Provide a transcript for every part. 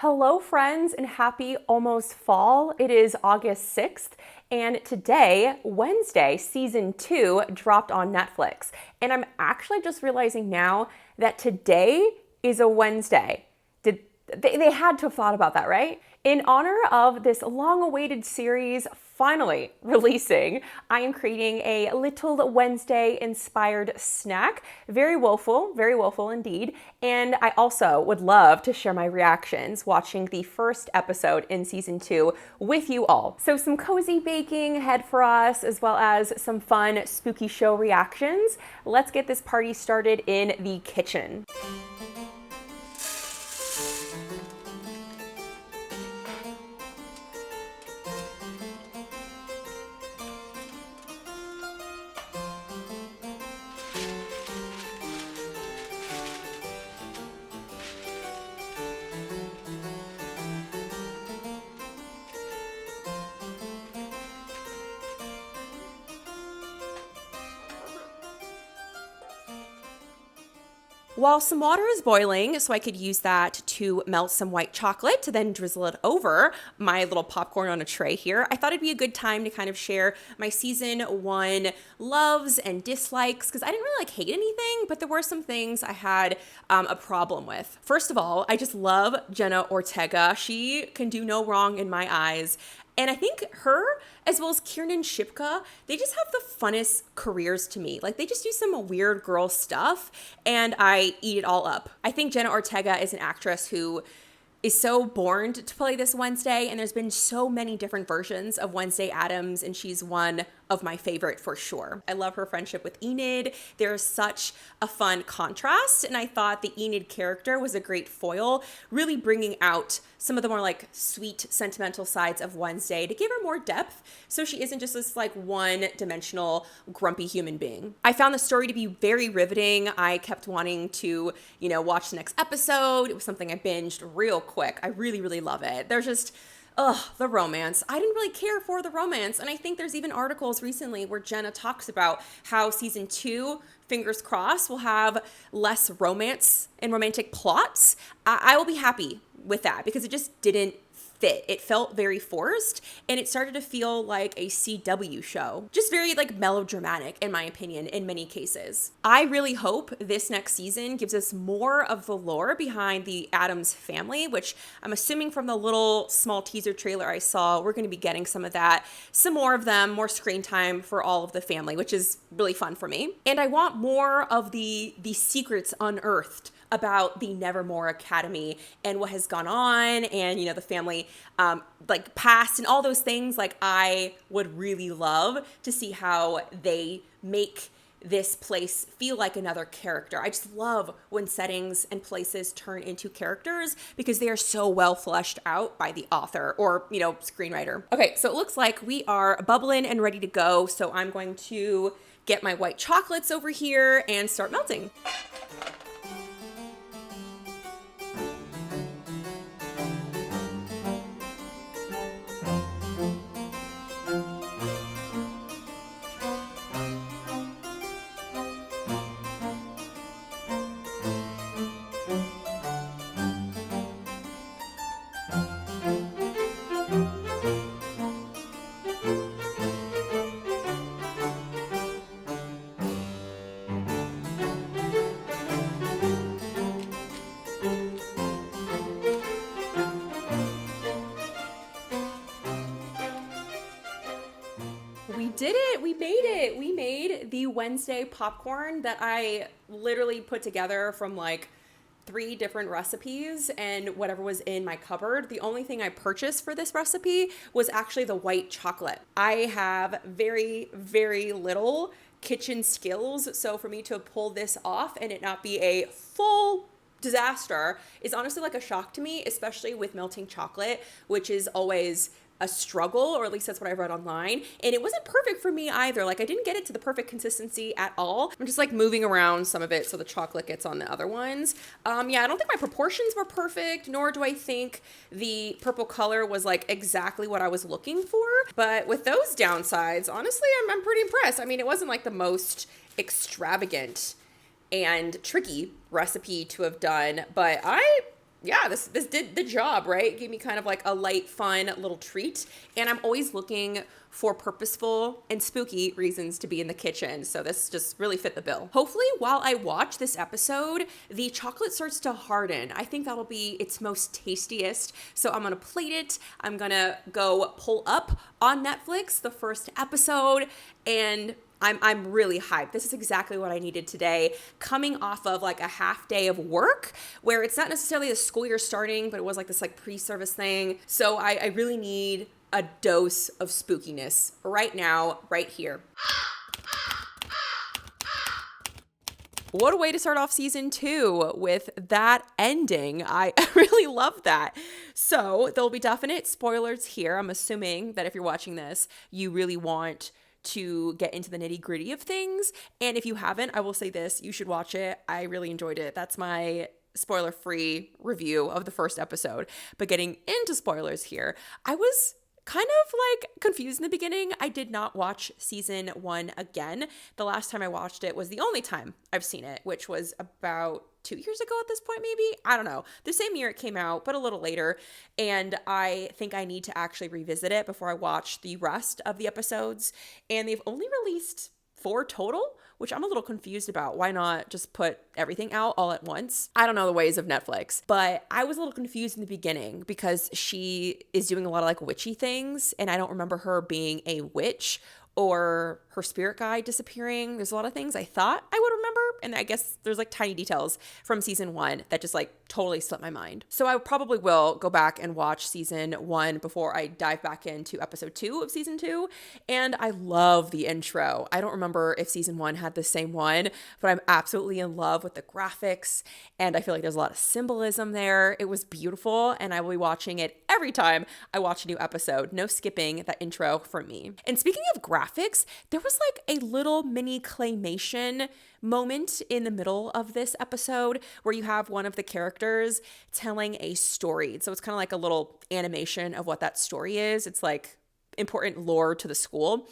Hello, friends, and happy almost fall. It is August 6th, and today, Wednesday, season 2 dropped on Netflix. And I'm actually just realizing now that today is a Wednesday. They had to have thought about that, right? In honor of this long-awaited series finally releasing, I am creating a little Wednesday-inspired snack. Very woeful indeed. And I also would love to share my reactions watching the first episode in season 2 with you all. So some cozy baking ahead for us, as well as some fun spooky show reactions. Let's get this party started in the kitchen. While some water is boiling, so I could use that to melt some white chocolate to then drizzle it over my little popcorn on a tray here, I thought it'd be a good time to kind of share my season 1 loves and dislikes, because I didn't really hate anything, but there were some things I had a problem with. First of all, I just love Jenna Ortega. She can do no wrong in my eyes. And I think her, as well as Kiernan Shipka, they just have the funnest careers to me. They just do some weird girl stuff, and I eat it all up. I think Jenna Ortega is an actress who is so born to play this Wednesday, and there's been so many different versions of Wednesday Addams, and she's one of my favorite for sure. I love her friendship with Enid. There's such a fun contrast, and I thought the Enid character was a great foil, really bringing out some of the more sweet, sentimental sides of Wednesday to give her more depth, so she isn't just this one-dimensional, grumpy human being. I found the story to be very riveting. I kept wanting to, watch the next episode. It was something I binged real quick. I really, really love it. There's just the romance. I didn't really care for the romance. And I think there's even articles recently where Jenna talks about how season 2, fingers crossed, will have less romance and romantic plots. I will be happy with that because it just didn't fit. It felt very forced, and it started to feel like a CW show. Just very melodramatic, in my opinion, in many cases. I really hope this next season gives us more of the lore behind the Addams family, which I'm assuming from the little small teaser trailer I saw, we're going to be getting some of that, some more of them, more screen time for all of the family, which is really fun for me. And I want more of the secrets unearthed about the Nevermore Academy and what has gone on, and the family past and all those things. I would really love to see how they make this place feel like another character. I just love when settings and places turn into characters because they are so well fleshed out by the author or, screenwriter. Okay, so it looks like we are bubbling and ready to go. So I'm going to get my white chocolates over here and start melting. We did it. We made it. We made the Wednesday popcorn that I literally put together from 3 different recipes and whatever was in my cupboard. The only thing I purchased for this recipe was actually the white chocolate. I have very, very little kitchen skills, so for me to pull this off and it not be a full disaster is honestly a shock to me, especially with melting chocolate, which is always a struggle, or at least that's what I read online. And it wasn't perfect for me either. I didn't get it to the perfect consistency at all. I'm just moving around some of it so the chocolate gets on the other ones. I don't think my proportions were perfect, nor do I think the purple color was exactly what I was looking for. But with those downsides, honestly, I'm pretty impressed. I mean, it wasn't the most extravagant and tricky recipe to have done, but I yeah, this did the job, right? It gave me kind of like a light, fun little treat. And I'm always looking for purposeful and spooky reasons to be in the kitchen. So this just really fit the bill. Hopefully, while I watch this episode, the chocolate starts to harden. I think that'll be its most tastiest. So I'm gonna plate it. I'm gonna go pull up on Netflix the first episode, and I'm really hyped. This is exactly what I needed today, coming off of like a half day of work where it's not necessarily the school year starting, but it was like this like pre-service thing. So I really need a dose of spookiness right now, right here. What a way to start off season 2 with that ending. I really love that. So there'll be definite spoilers here. I'm assuming that if you're watching this, you really want to get into the nitty gritty of things. And if you haven't, I will say this, you should watch it. I really enjoyed it. That's my spoiler-free review of the first episode. But getting into spoilers here, I was kind of like confused in the beginning. I did not watch season 1 again. The last time I watched it was the only time I've seen it, which was about 2 years ago at this point, maybe. I don't know. The same year it came out, but a little later. And I think I need to actually revisit it before I watch the rest of the episodes. And they've only released 4 total, which I'm a little confused about. Why not just put everything out all at once? I don't know the ways of Netflix, but I was a little confused in the beginning because she is doing a lot of like witchy things, and I don't remember her being a witch or her spirit guide disappearing. There's a lot of things I thought I would remember, and I guess there's like tiny details from season 1 that just like totally slipped my mind. So I probably will go back and watch season 1 before I dive back into episode 2 of season 2. And I love the intro. I don't remember if season 1 had the same one, but I'm absolutely in love with the graphics, and I feel like there's a lot of symbolism there. It was beautiful, and I will be watching it every time I watch a new episode. No skipping that intro for me. And speaking of graphics, there was like a little mini claymation moment in the middle of this episode where you have one of the characters telling a story. So it's kind of like a little animation of what that story is. It's like important lore to the school.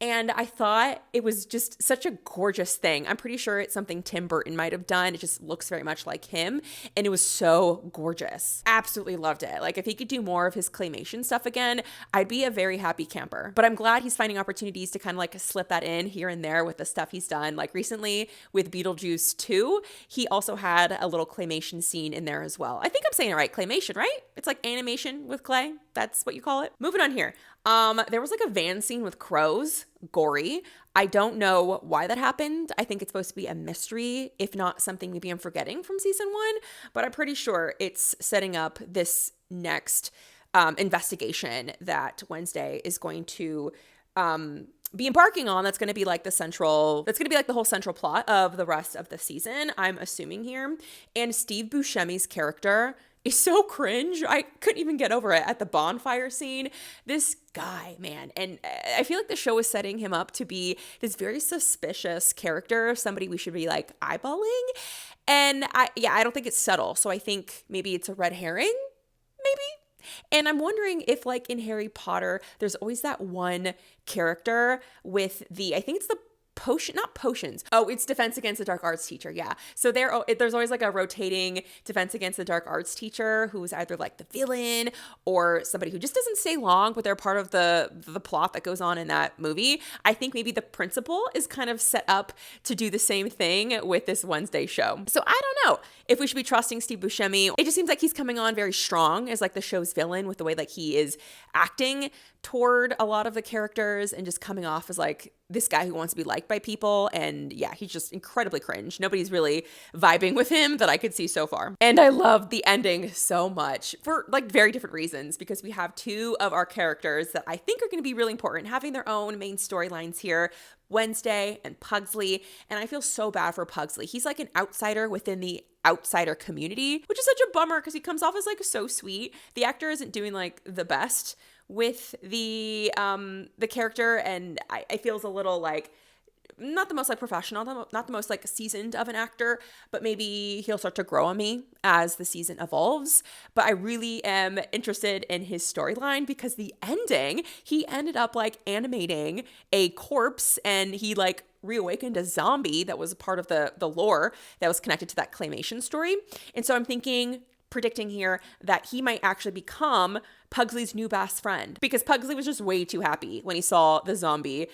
And I thought it was just such a gorgeous thing. I'm pretty sure it's something Tim Burton might have done. It just looks very much like him. And it was so gorgeous. Absolutely loved it. Like if he could do more of his claymation stuff again, I'd be a very happy camper. But I'm glad he's finding opportunities to kind of like slip that in here and there with the stuff he's done. Like recently with Beetlejuice 2, he also had a little claymation scene in there as well. I think I'm saying it right. Claymation, right? It's like animation with clay. That's what you call it. Moving on here. There was like a van scene with crows, gory. I don't know why that happened. I think it's supposed to be a mystery, if not something maybe I'm forgetting from season 1, but I'm pretty sure it's setting up this next investigation that Wednesday is going to be embarking on. That's going to be like the whole central plot of the rest of the season, I'm assuming here. And Steve Buscemi's character is so cringe. I couldn't even get over it at the bonfire scene. This guy, man. And I feel like the show is setting him up to be this very suspicious character, somebody we should be like eyeballing. And I don't think it's subtle. So I think maybe it's a red herring, maybe. And I'm wondering if like in Harry Potter, there's always that one character with I think it's the not potions. Oh, it's Defense Against the Dark Arts teacher. Yeah. So there's always like a rotating Defense Against the Dark Arts teacher who's either like the villain or somebody who just doesn't stay long, but they're part of the plot that goes on in that movie. I think maybe the principal is kind of set up to do the same thing with this Wednesday show. So I don't know if we should be trusting Steve Buscemi. It just seems like he's coming on very strong as like the show's villain with the way like he is acting toward a lot of the characters and just coming off as like this guy who wants to be liked by people. And yeah, he's just incredibly cringe. Nobody's really vibing with him that I could see so far. And I love the ending so much for like very different reasons, because we have 2 of our characters that I think are going to be really important having their own main storylines here. Wednesday and Pugsley. And I feel so bad for Pugsley. He's like an outsider within the outsider community, which is such a bummer because he comes off as like so sweet. The actor isn't doing like the best with the character, and I feels a little like not the most like professional, not the most like seasoned of an actor, but maybe he'll start to grow on me as the season evolves. But I really am interested in his storyline because the ending, he ended up like animating a corpse and he like reawakened a zombie that was a part of the lore that was connected to that claymation story. And so I'm thinking predicting here that he might actually become Pugsley's new best friend, because Pugsley was just way too happy when he saw the zombie,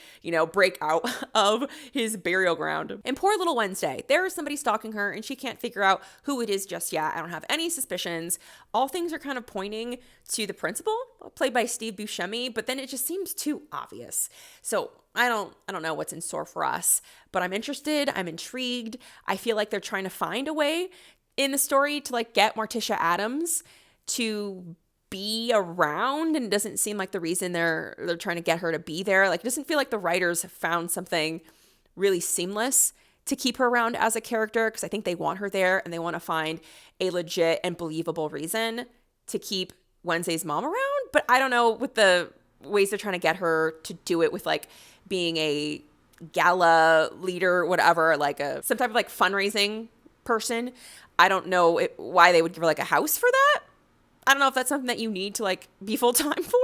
break out of his burial ground. And poor little Wednesday, there is somebody stalking her and she can't figure out who it is just yet. I don't have any suspicions. All things are kind of pointing to the principal, played by Steve Buscemi, but then it just seems too obvious. So I don't know what's in store for us, but I'm interested. I'm intrigued. I feel like they're trying to find a way in the story to get Morticia Addams to be around, and it doesn't seem like the reason they're trying to get her to be there. It doesn't feel like the writers have found something really seamless to keep her around as a character, because I think they want her there and they want to find a legit and believable reason to keep Wednesday's mom around. But I don't know with the ways they're trying to get her to do it with being a gala leader, whatever, some type of fundraising person. I don't know why they would give her a house for that. I don't know if that's something that you need to be full-time for.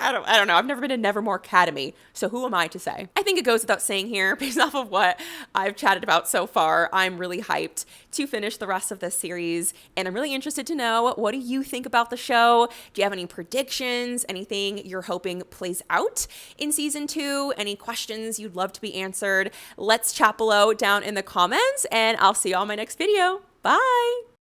I don't know. I've never been to Nevermore Academy, so who am I to say? I think it goes without saying here, based off of what I've chatted about so far, I'm really hyped to finish the rest of this series, and I'm really interested to know, what do you think about the show? Do you have any predictions? Anything you're hoping plays out in season 2? Any questions you'd love to be answered? Let's chat below down in the comments, and I'll see you on my next video. Bye!